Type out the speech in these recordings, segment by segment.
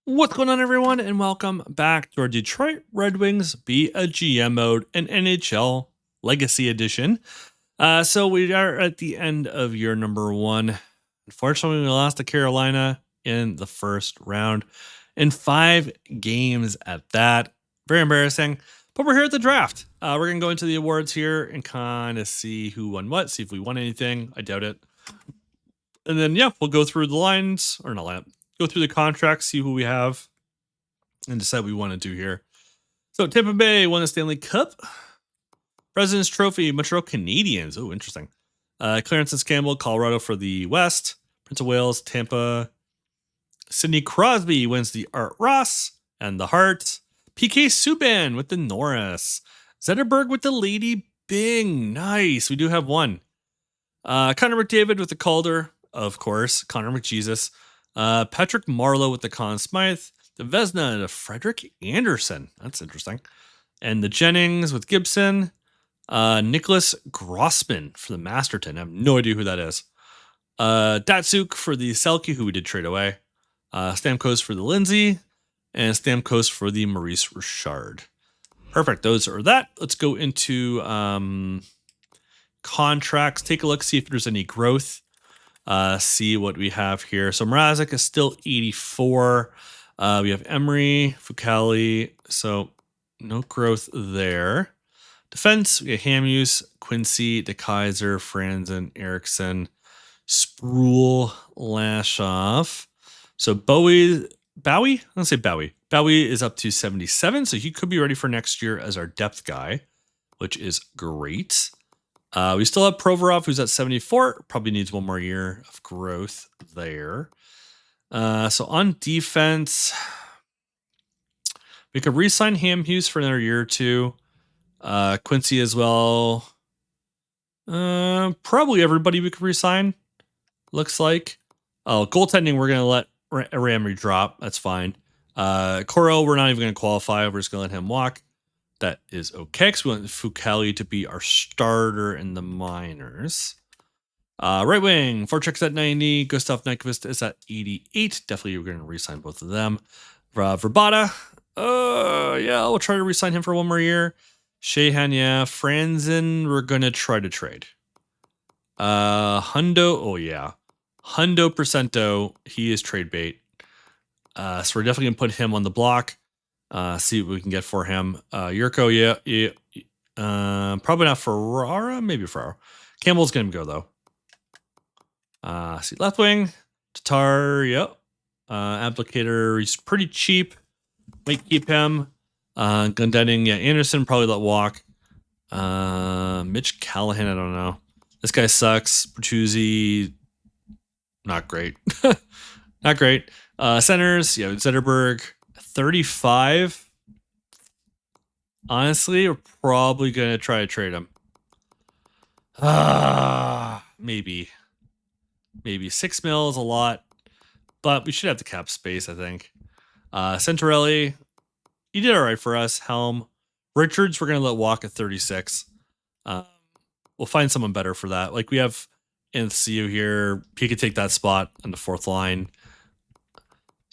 What's going on, everyone, and welcome back to our Detroit Red Wings Be a GM mode and NHL Legacy Edition. So we are at the end of year number one. Unfortunately, we lost to Carolina in the first round in 5 games at that. Very embarrassing, but we're here at the draft. We're going to go into the awards here and kind of see who won what, see if we won anything. I doubt it. And then, yeah, we'll go through the lines, or not, go through the contracts, see who we have, and decide what we want to do here. So Tampa Bay won the Stanley Cup. President's Trophy, Montreal Canadiens. Oh, interesting. Clarence and Campbell, Colorado for the West. Prince of Wales, Tampa. Sidney Crosby wins the Art Ross and the Hart. PK Subban with the Norris. Zetterberg with the Lady Bing. Nice. We do have one. Connor McDavid with the Calder, of course. Connor McJesus. Patrick Marleau with the Conn Smythe. The Vezina to Frederick Anderson. That's interesting. And the Jennings with Gibson. Nicholas Grossman for the Masterton. I have no idea who that is. Datsuk for the Selke, who we did trade away. Stamkos for the Lindsay. And Stamkos for the Maurice Richard. Perfect. Those are that. Let's go into contracts. Take a look, see if there's any growth. See what we have here. So Mrazek is still 84. We have Emery, Fucali, so no growth there. Defense, we have Hamuse, Quincy, DeKaiser, Franzen, Erickson, Sproul, Lashoff. So Bowie, let's say Bowie. Bowie is up to 77, so he could be ready for next year as our depth guy, which is great. We still have Provorov, who's at 74. Probably needs one more year of growth there. So on defense, we could re-sign Hamhuis for another year or two. Quincy as well. Probably everybody we could re-sign. Looks like. Oh, goaltending, we're going to let Ramry drop. That's fine. Coro, we're not even going to qualify. We're just going to let him walk. That is okay, because we want Fucali to be our starter in the minors. Right wing, Forchek's at 90. Gustav Nyquist is at 88. Definitely we're going to re-sign both of them. Verbata, yeah, we'll try to re-sign him for one more year. Sheahan, yeah. Franzen, we're going to try to trade. Hundo, oh yeah. Hundo Percento, he is trade bait. So we're definitely going to put him on the block. See what we can get for him. Yurko, yeah. Probably not Ferrara, maybe Ferrara. Campbell's going to go, though. See, left wing, Tatar, yep. Applicator, he's pretty cheap. Might keep him. Glendening, yeah. Anderson, probably let walk. Mitch Callahan, I don't know. This guy sucks. Bertuzzi, not great. Not great. Centers, yeah, Zetterberg, 35. Honestly, we're probably going to try to trade him. Maybe 6 mil is a lot, but we should have the cap space, I think. Centorelli, he did all right for us. Helm, Richards, we're going to let walk at 36. We'll find someone better for that. Like we have NCU here. He could take that spot on the 4th line.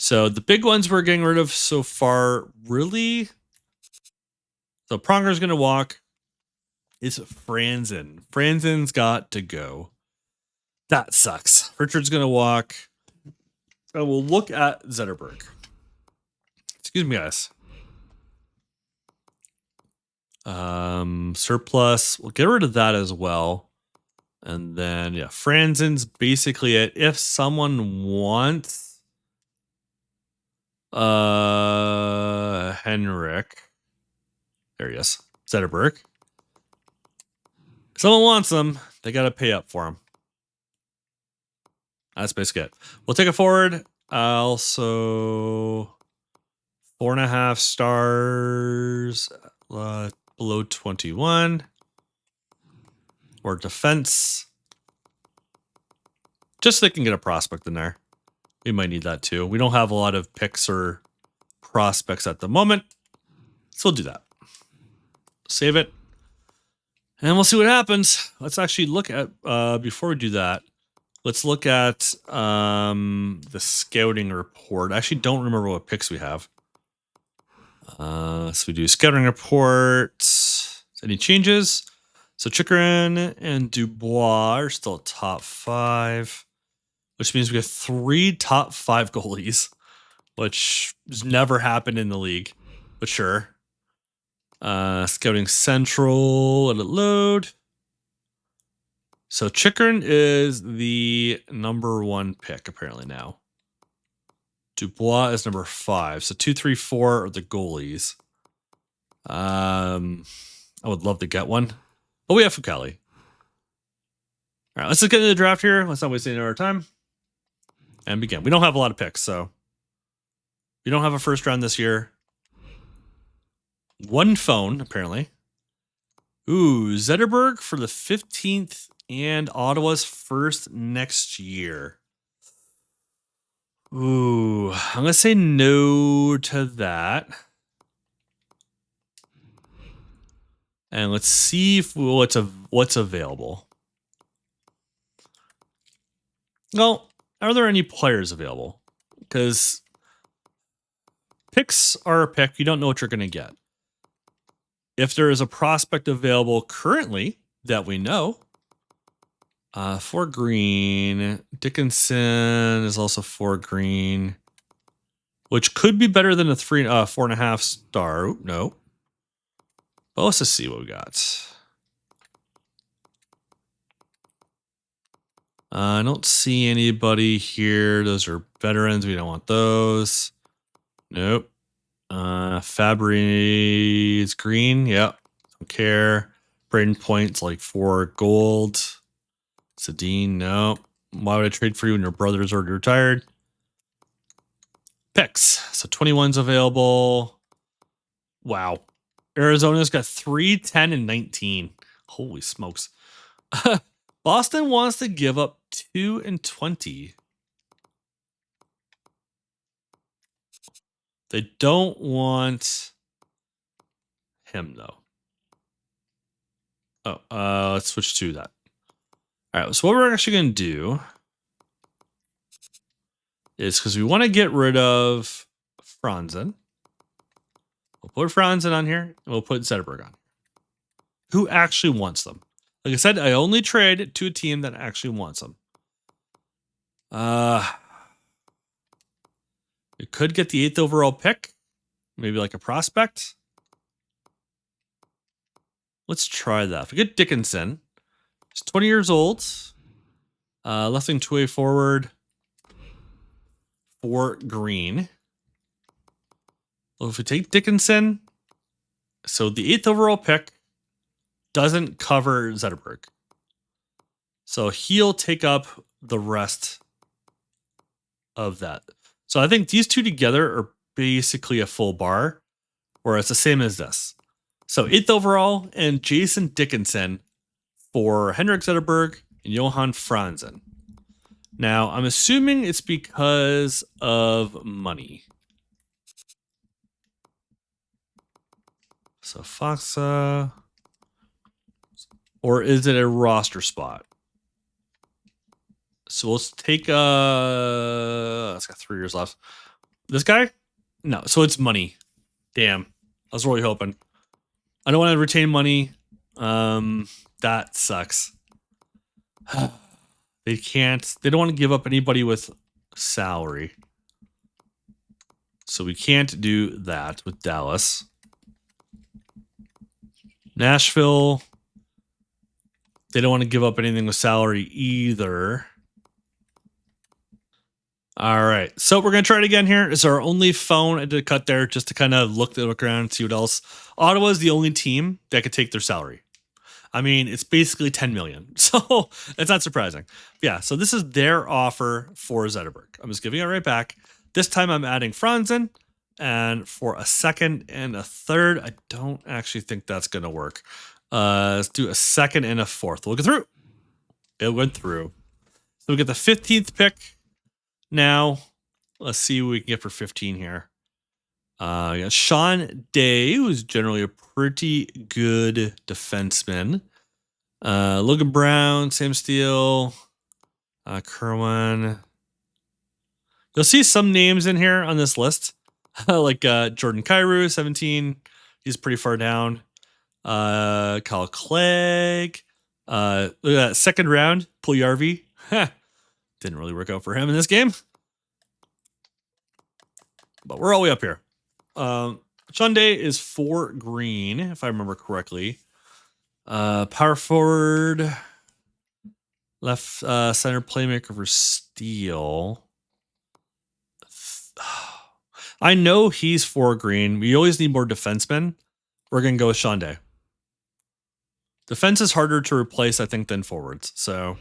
So the big ones we're getting rid of so far, really. So Pronger's going to walk. It's Franzen. Franzen's got to go. That sucks. Richard's going to walk. And we'll look at Zetterberg. Excuse me, guys. Surplus. We'll get rid of that as well. And then, yeah, Franzen's basically it. If someone wants Henrik. There he is. Zetterberg. If someone wants him, they got to pay up for him. That's basically it. We'll take it forward. Also, 4.5 stars below 21. Or defense. Just so they can get a prospect in there. We might need that too. We don't have a lot of picks or prospects at the moment. So we'll do that. Save it. And we'll see what happens. Let's actually look at, before we do that, Let's look at the scouting report. I actually don't remember what picks we have. So we do scouting report. Any changes? So Chikrin and Dubois are still top 5, which means we have 3 top 5 goalies, which has never happened in the league, but sure. Scouting Central, let it load. So Chikrin is the number 1 pick apparently now. Dubois is number 5. So 2, 3, 4 are the goalies. I would love to get one. But we have Fucali. All right, let's just get into the draft here. Let's not waste any of our time. And begin. We don't have a lot of picks, so we don't have a first round this year. 1 phone, apparently. Ooh, Zetterberg for the 15th and Ottawa's first next year. Ooh, I'm going to say no to that. And let's see if what's available. Well, are there any players available? Because picks are a pick. You don't know what you're going to get. If there is a prospect available currently that we know, for green, Dickinson is also 4 green, which could be better than a 4.5 star. Ooh, no. But let's just see what we got. I don't see anybody here. Those are veterans. We don't want those. Nope. Fabry is green. Yep. Don't care. Braden Point's like 4 gold. Sedin, no. Why would I trade for you when your brother's already retired? Picks. So 21's available. Wow. Arizona's got 3, 10, and 19. Holy smokes. Boston wants to give up 2 and 20. They don't want him, though. Oh, let's switch to that. All right, so what we're actually going to do is, because we want to get rid of Franzen, we'll put Franzen on here, and we'll put Zetterberg on. Who actually wants them? Like I said, I only trade to a team that actually wants them. We could get the 8th overall pick. Maybe like a prospect. Let's try that. If we get Dickinson, he's 20 years old. Left wing 2-way forward. 4 green. Well, if we take Dickinson, so the 8th overall pick doesn't cover Zetterberg. So he'll take up the rest of that. So I think these two together are basically a full bar, where it's the same as this. So 8th overall and Jason Dickinson for Henrik Zetterberg and Johan Franzen. Now, I'm assuming it's because of money. So Foxa. Or is it a roster spot? So let's take it's got 3 years left. This guy? No, so it's money. Damn. I was really hoping. I don't want to retain money. That sucks. They don't want to give up anybody with salary. So we can't do that with Dallas. Nashville. They don't want to give up anything with salary either. All right. So we're going to try it again here. It's our only phone I did a cut there just to kind of look around and see what else. Ottawa is the only team that could take their salary. I mean, it's basically 10 million. So it's not surprising. Yeah. So this is their offer for Zetterberg. I'm just giving it right back. This time I'm adding Franzen, and for a 2nd and a 3rd, I don't actually think that's going to work. Let's do a 2nd and a 4th. We'll go through. It went through. So we get the 15th pick. Now, let's see what we can get for 15 here. We got Sean Day, who's generally a pretty good defenseman. Logan Brown, Sam Steele, Kerwin. You'll see some names in here on this list, like Jordan Kyrou, 17. He's pretty far down. Kyle Clegg. Look at that second round, Puljujarvi. Didn't really work out for him in this game. But we're all the way up here. Shunday is 4 green, if I remember correctly. Power forward. Left center playmaker for Steele. I know he's 4 green. We always need more defensemen. We're going to go with Shunday. Defense is harder to replace, I think, than forwards. So,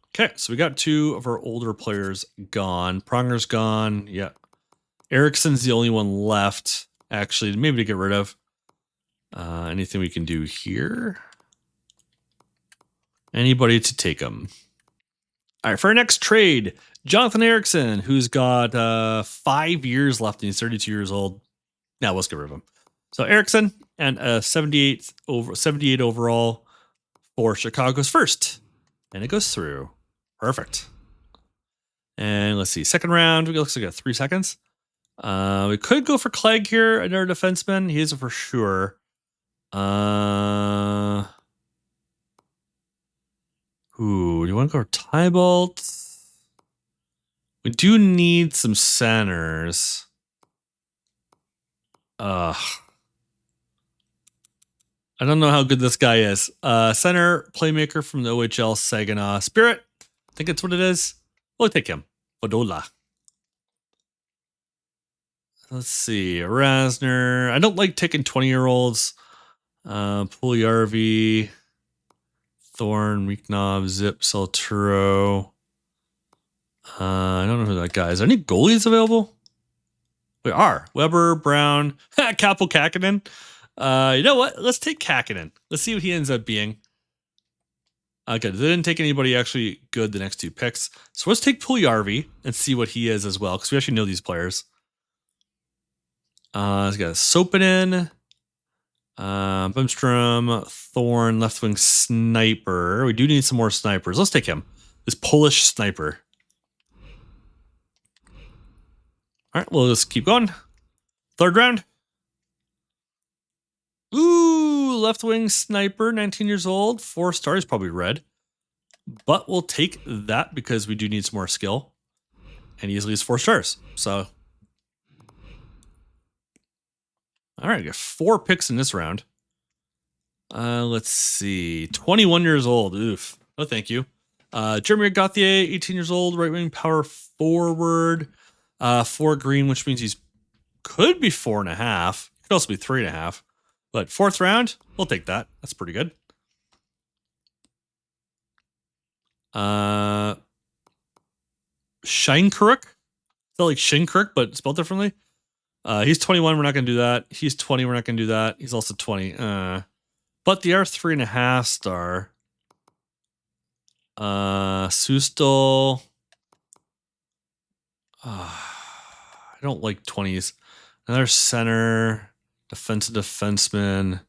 okay. So we got 2 of our older players gone. Pronger's gone. Yeah. Ericsson's the only one left, actually, maybe to get rid of. Anything we can do here? Anybody to take them? All right, for our next trade, Jonathan Ericsson, who's got 5 years left and he's 32 years old. Now let's get rid of him. So Ericsson and a 78 overall for Chicago's first. And it goes through. Perfect. And let's see, second round, it looks like we got 3 seconds. We could go for Clegg here, another defenseman. He is for sure. Ooh, do you want to go for Tybolt? We do need some centers. I don't know how good this guy is. Center playmaker from the OHL Saginaw Spirit. I think that's what it is. We'll take him. Odola. Let's see. Rasner. I don't like taking 20-year-olds. Puljujarvi. Thorne, Weeknob, Zip, Salturo. I don't know who that guy is. Are any goalies available? We are. Weber, Brown, Kaapo Kähkönen. You know what? Let's take Kähkönen. Let's see what he ends up being. Okay, they didn't take anybody actually good the next 2 picks. So let's take Puljujarvi and see what he is as well, because we actually know these players. He's got Sopanen, Bemstrom, Thorne, left wing sniper. We do need some more snipers. Let's take him. This Polish sniper. All right, we'll just keep going. Third round. Ooh, left wing sniper, 19 years old, 4 stars, probably red. But we'll take that because we do need some more skill. And easily is 4 stars. So, all right, I got 4 picks in this round. Let's see, 21 years old. Oof. Oh, thank you. Jeremy Gauthier, 18 years old, right wing power forward. 4 green, which means he's could be 4.5. Could also be 3.5. But 4th round, we'll take that. That's pretty good. Shinekruk. It's not like Shinkruk, but spelled differently. He's 21. We're not going to do that. He's 20. We're not going to do that. He's also 20. But the R3.5 star. Sustel. I don't like 20s. Another center. Defensive defenseman.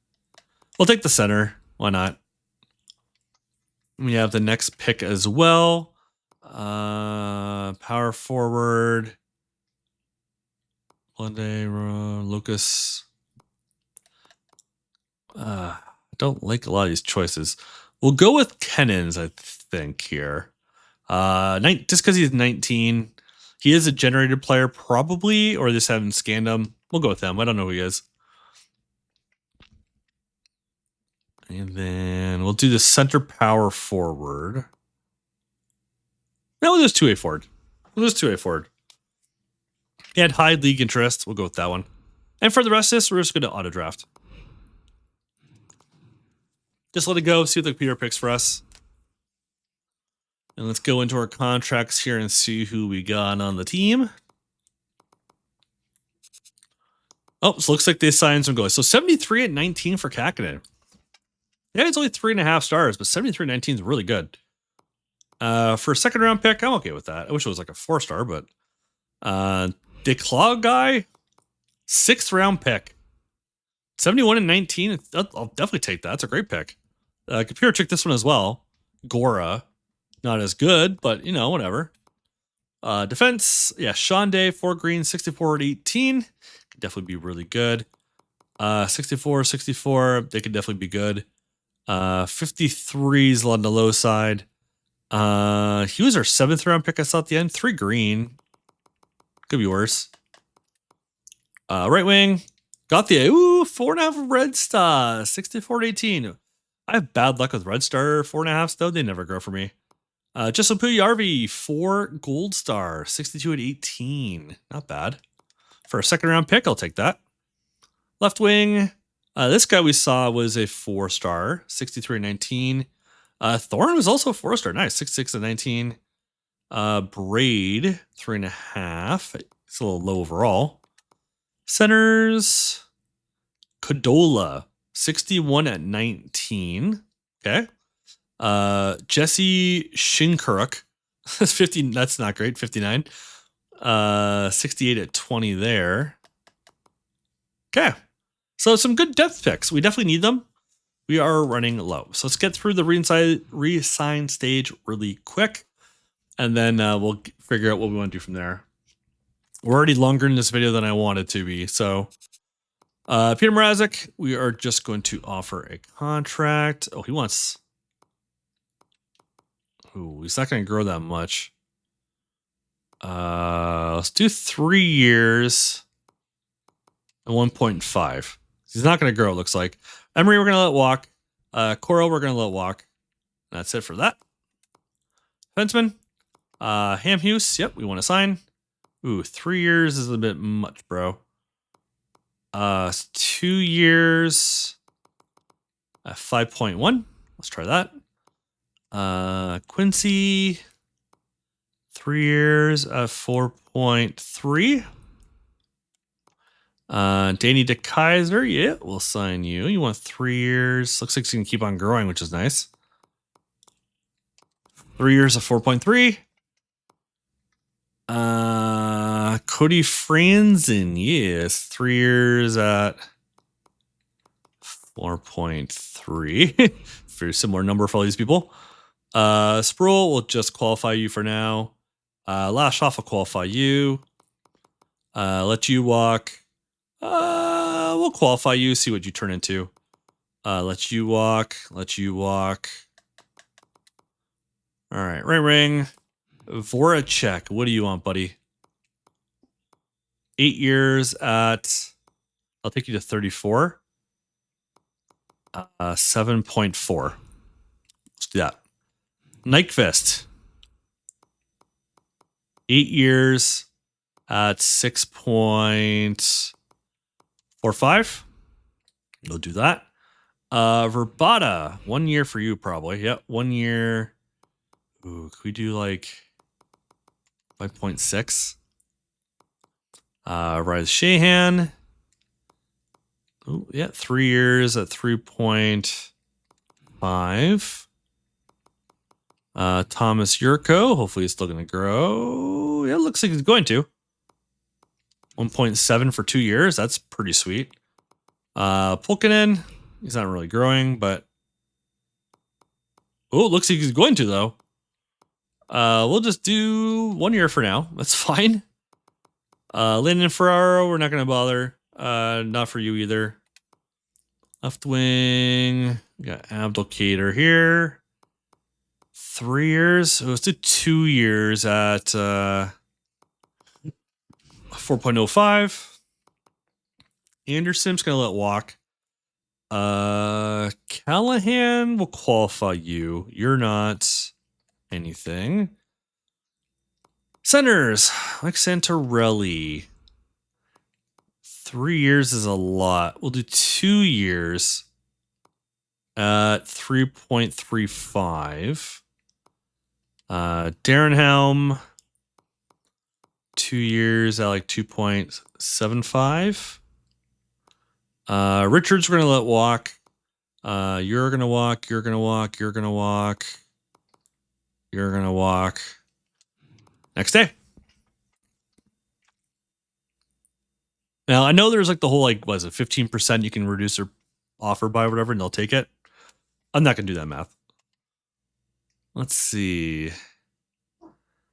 We'll take the center. Why not? We have the next pick as well. Power forward. Lucas. I don't like a lot of these choices. We'll go with Kennens, I think, here. Just because he's 19. He is a generated player, probably, or just haven't scanned him. We'll go with him. I don't know who he is. And then we'll do the center power forward. No, we'll just 2A forward. We'll just 2A forward. He had high league interest. We'll go with that one. And for the rest of this, we're just going to auto draft. Just let it go. See what the computer picks for us. And let's go into our contracts here and see who we got on the team. Oh, so looks like they signed some goalies. So 73 at 19 for Kähkönen. Yeah, it's only 3.5 stars, but 73 at 19 is really good. For a second round pick, I'm okay with that. I wish it was like a 4-star, but DeClaw guy, 6th round pick. 71 and 19. I'll definitely take that. That's a great pick. Computer check this one as well. Gora. Not as good, but, whatever. Defense, yeah, Shonday, 4 green, 64 at 18. Could definitely be really good. 64, they could definitely be good. 53 is on the low side. He was our 7th round pick I saw at the end. 3 green. Could be worse. Right wing. Got the 4.5 red star. 64 to 18. I have bad luck with red star 4.5s though. They never grow for me. Jessup Yarvi, 4 gold star. 62 at 18. Not bad. For a 2nd round pick, I'll take that. Left wing. This guy we saw was a 4-star. 63 at 19. Thorn was also a 4-star. Nice. 66 at 19. Braid, 3.5. It's a little low overall. Centers, Cadola, 61 at 19. Okay. Jesse Shinkaruk, that's 50. That's not great. 59. 68 at 20 there. Okay. So some good depth picks. We definitely need them. We are running low. So let's get through the re-sign stage really quick. And then we'll figure out what we want to do from there. We're already longer in this video than I wanted to be. So Peter Mrazek, we are just going to offer a contract. Oh, he wants... Ooh, he's not going to grow that much. Let's do 3 years and 1.5. He's not going to grow, it looks like. Emery, we're going to let walk. Coral, we're going to let walk. That's it for that. Fenceman. Ham Hughes, yep, we want to sign. Ooh, 3 years is a bit much, bro. 2 years. 5.1. Let's try that. Quincy. 3 years. 4.3. Danny DeKaiser, yeah, we'll sign you. You want 3 years. Looks like you can keep on growing, which is nice. 3 years of 4.3. Cody Franzen, yes, 3 years at 4.3. Very similar number for all these people. Sproul will just qualify you for now. Lashoff will qualify you. Let you walk. We'll qualify you, see what you turn into. Let you walk. All right, ring. Voracek, what do you want, buddy? 8 years at... I'll take you to 34. 7.4. Let's do that. Nyquist. 8 years at 6.45. We'll do that. Verbata, 1 year for you probably. Yep, 1 year. Ooh, could we do like 5.6? Rise Shahan. Oh, yeah, 3 years at 3.5. Thomas Yurko. Hopefully he's still going to grow. Yeah, it looks like he's going to. 1.7 for 2 years. That's pretty sweet. Pulkkinen. He's not really growing, but... Oh, it looks like he's going to, though. We'll just do 1 year for now. That's fine. Landon Ferraro, we're not going to bother. Not for you either. Left wing. We got Abdelkader here. 3 years. So let's do 2 years at 4.05. Anderson's going to let walk. Callahan will qualify you. You're not anything. Centers, like Santorelli. 3 years is a lot. We'll do 2 years at 3.35. Darren Helm, 2 years at like 2.75. Richards, we're going to let walk. You're going to walk. You're going to walk. You're going to walk. You're going to walk. Next day. Now, I know there's like the whole, like, what is it, 15% you can reduce or offer by or whatever, and they'll take it. I'm not going to do that math. Let's see.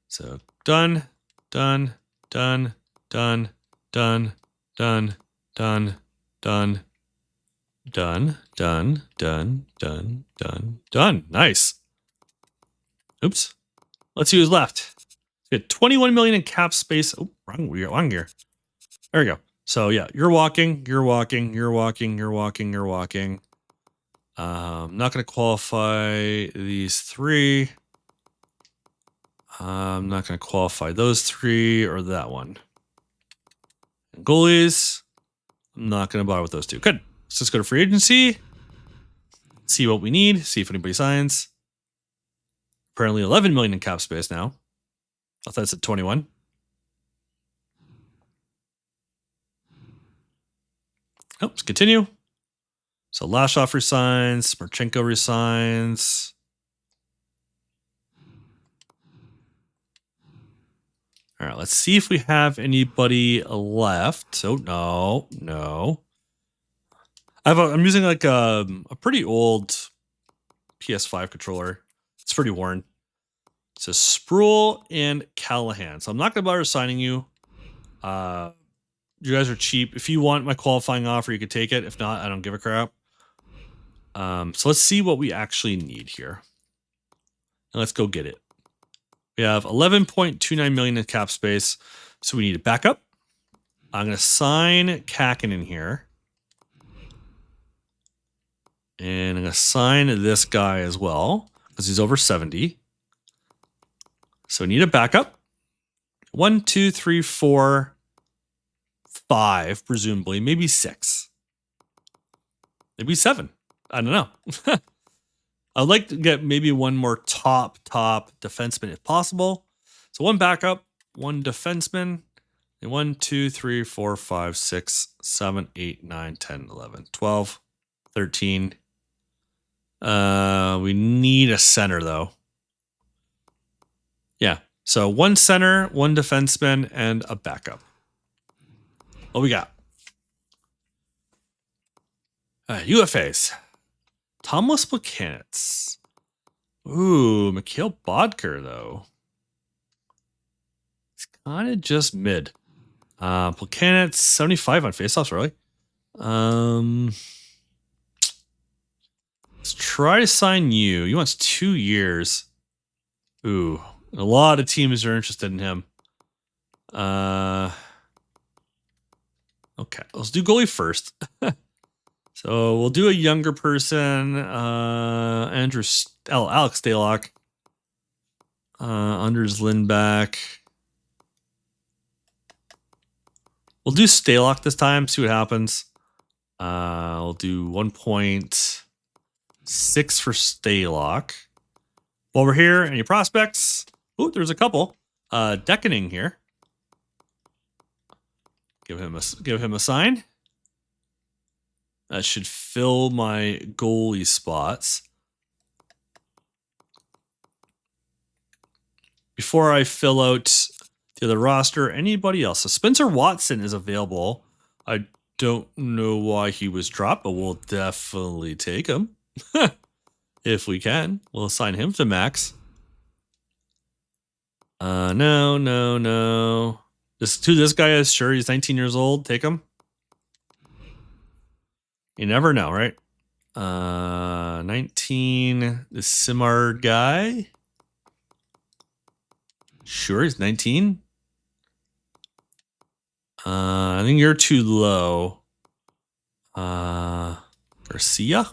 So done, done, done, done, done, done, done, done, done, done, done, done, done, done. Nice. Oops. Let's see who's left. We had 21 million in cap space. Oh, wrong gear. There we go. So yeah, you're walking. I'm not going to qualify these three. I'm not going to qualify those three or that one. And goalies, I'm not going to bother with those two. Good. Let's just go to free agency. See what we need. See if anybody signs. Apparently 11 million in cap space now. I thought it's at 21. Oh, let's continue. So Lashoff resigns. Marchenko resigns. All right, let's see if we have anybody left. Oh, no. I'm using like a pretty old PS5 controller. It's pretty worn. It says Sproul and Callahan. So I'm not going to bother signing you. You guys are cheap. If you want my qualifying offer, you could take it. If not, I don't give a crap. So let's see what we actually need here. And let's go get it. We have 11.29 million in cap space. So we need a backup. I'm going to sign Kakin in here. And I'm going to sign this guy as well because he's over 70. So we need a backup. 1, 2, 3, 4, 5, presumably, maybe 6. Maybe 7. I don't know. I'd like to get maybe one more top defenseman if possible. So one backup, one defenseman, and 1, 2, 3, 4, 5, 6, 7, 8, 9, 10, 11, 12, 13. We need a center though. Yeah. So one center, one defenseman, and a backup. What we got? UFAs. Thomas Buchanitz. Ooh, Mikhail Bodker, though. It's kind of just mid. Buchanitz, 75 on faceoffs, really. Let's try to sign you. He wants 2 years. Ooh, a lot of teams are interested in him. Okay, let's do goalie first. So we'll do a younger person. Alex Stalock. Anders Lindback. We'll do Stalock this time. See what happens. We'll do 1.6 for Stalock. While we're here, any prospects? Ooh, there's a couple. Deckening here. Give him a sign. That should fill my goalie spots. Before I fill out the other roster, anybody else? So Spencer Watson is available. I don't know why he was dropped, but we'll definitely take him. If we can. We'll assign him to max. No. This guy is sure he's 19 years old. Take him. You never know, right? 19, the Simard guy. Sure, he's 19. I think you're too low. Garcia?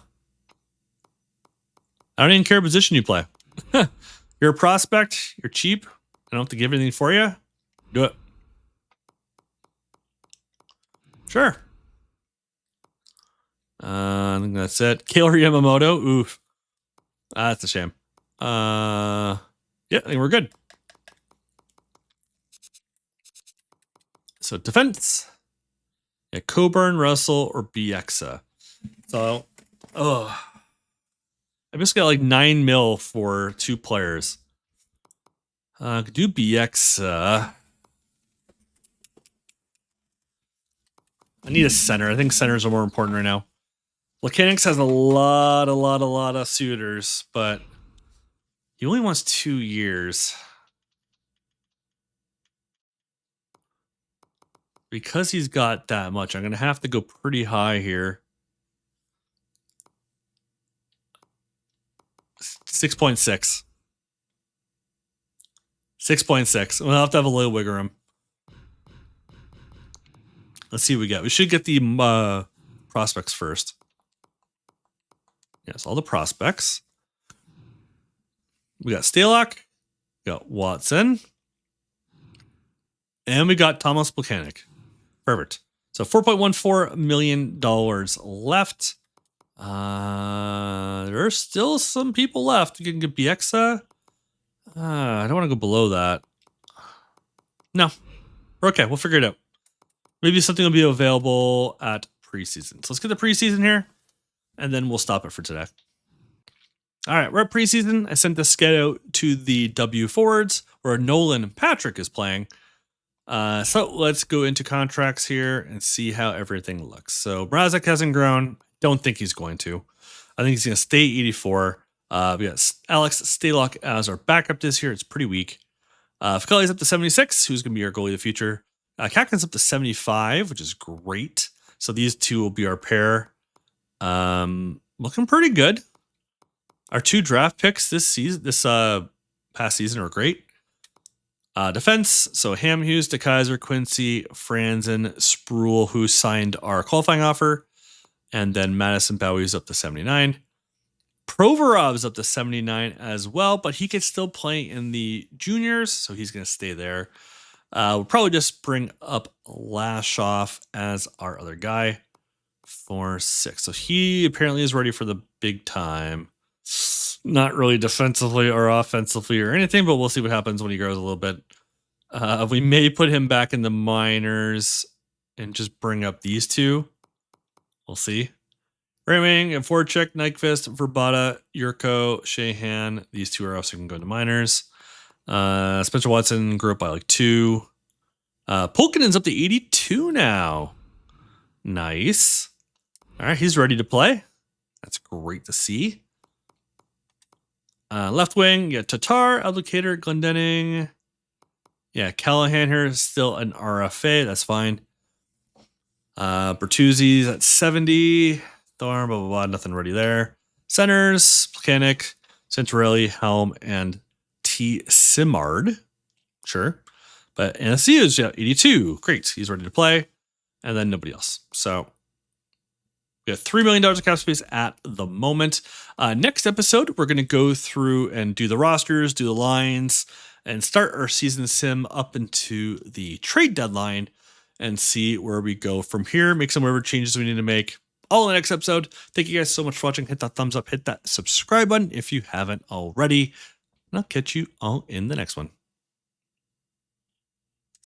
I don't even care what position you play. You're a prospect. You're cheap. I don't have to give anything for you. Do it. Sure. I think that's it. Killer Yamamoto. Oof. That's a shame. Yeah, I think we're good. So defense. Yeah, Coburn, Russell, or Bieksa. So, I basically got like 9 mil for 2 players. Could do Bieksa. I need a center. I think centers are more important right now. Mechanics has a lot of suitors, but He only wants 2 years. Because he's got that much, I'm going to have to go pretty high here. 6.6. 6.6. We'll have to have a little wiggle room. Let's see what we get. We should get the prospects first. Yes, all the prospects. We got Stalock. We got Watson. And we got Thomas Plekanec. Perfect. So $4.14 million left. There are still some people left. You can get Bieksa. I don't want to go below that. No. We're okay. We'll figure it out. Maybe something will be available at preseason. So let's get the preseason here, and then we'll stop it for today. All right, we're at preseason. I sent the sked out to the W forwards where Nolan Patrick is playing. So let's go into contracts here and see how everything looks. So Mrazek hasn't grown. Don't think he's going to. I think he's going to stay 84. We got Alex Stalock as our backup this year. It's pretty weak. Fakali's up to 76, who's going to be our goalie of the future. Kakin's up to 75, which is great. So these two will be our pair. Looking pretty good. Our 2 draft picks this season, this past season, are great. Defense, so Ham Hughes, DeKaiser, Quincy, Franzen, Sproul, who signed our qualifying offer. And then Madison Bowie's up to 79. Provorov's up to 79 as well, but he could still play in the juniors, so he's going to stay there. We'll probably just bring up Lashoff as our other guy for 6. So he apparently is ready for the big time. Not really defensively or offensively or anything, but we'll see what happens when he grows a little bit. We may put him back in the minors and just bring up these two. We'll see. Raming and Voracek, Nyquist, Verbata, Yurko, Shahan. These two are also going to go into minors. Spencer Watson grew up by like 2. Pulkkinen's up to 82 now. Nice. All right, he's ready to play. That's great to see. Left wing, you got Tatar, Abdicator, Glendening. Yeah, Callahan here is still an RFA. That's fine. Bertuzzi's at 70. Thorn, blah, blah, blah. Nothing ready there. Centers, Plekanec, Centorelli, Helm, and T. Simard. Sure. But Anastia is 82. Great. He's ready to play. And then nobody else. So we got $3 million of cap space at the moment. Next episode, we're going to go through and do the rosters, do the lines, and start our season sim up into the trade deadline and see where we go from here. Make some whatever changes we need to make. All in the next episode. Thank you guys so much for watching. Hit that thumbs up. Hit that subscribe button if you haven't already. And I'll catch you all in the next one.